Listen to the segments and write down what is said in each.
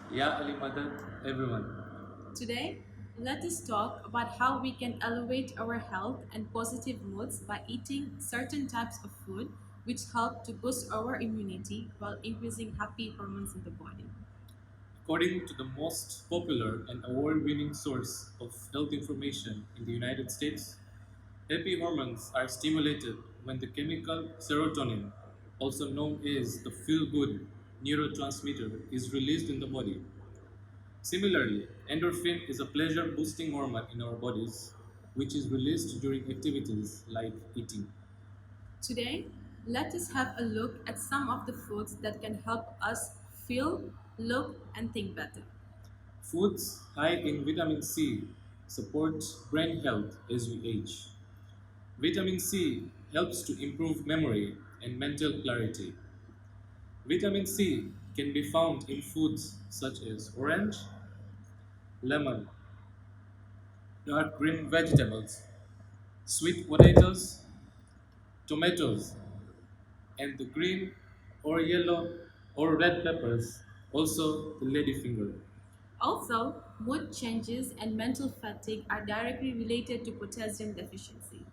Ya Ali Madad, everyone. Today, let us talk about how we can elevate our health and positive moods by eating certain types of food which help to boost our immunity while increasing happy hormones in the body. According to the most popular and award winning source of health information in the United States, happy hormones are stimulated when the chemical serotonin, also known as the feel good neurotransmitter, is released in the body. Similarly, endorphin is a pleasure boosting hormone in our bodies, which is released during activities like eating. Today, let us have a look at some of the foods that can help us feel, look, and think better. Foods high in vitamin C support brain health as we age. Vitamin C helps to improve memory and mental clarity. Vitamin C can be found in foods such as orange, lemon, dark green vegetables, sweet potatoes, tomatoes, and the green or yellow or red peppers, also the ladyfinger. Also, mood changes and mental fatigue are directly related to potassium deficiency.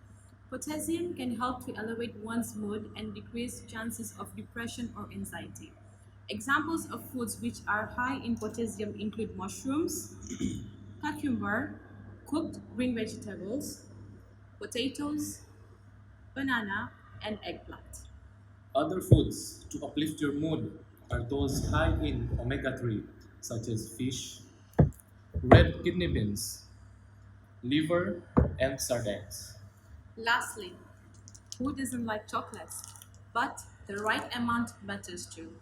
Potassium can help to elevate one's mood and decrease chances of depression or anxiety. Examples of foods which are high in potassium include mushrooms, cucumber, cooked green vegetables, potatoes, banana, and eggplant. Other foods to uplift your mood are those high in omega 3, such as fish, red kidney beans, liver, and sardines. Lastly, who doesn't like chocolates? But the right amount matters too.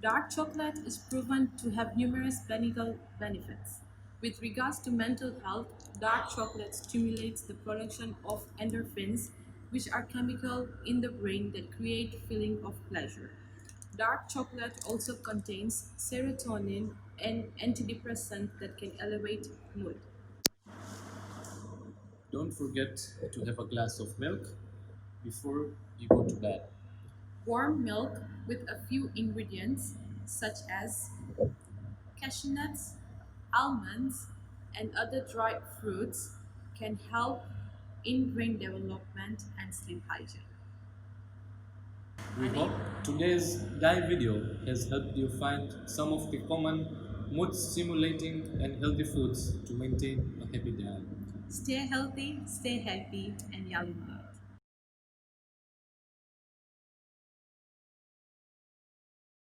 Dark chocolate is proven to have numerous medical benefits. With regards to mental health, dark chocolate stimulates the production of endorphins, which are chemicals in the brain that create feeling of pleasure. Dark chocolate also contains serotonin, an antidepressant that can elevate mood. Don't forget to have a glass of milk before you go to bed. Warm milk with a few ingredients such as cashew nuts, almonds, and other dried fruits can help in brain development and sleep hygiene. We Ali, hope today's dive video has helped you find some of the common mood stimulating and healthy foods to maintain a happy diet. stay healthy, stay happy, and Yalima.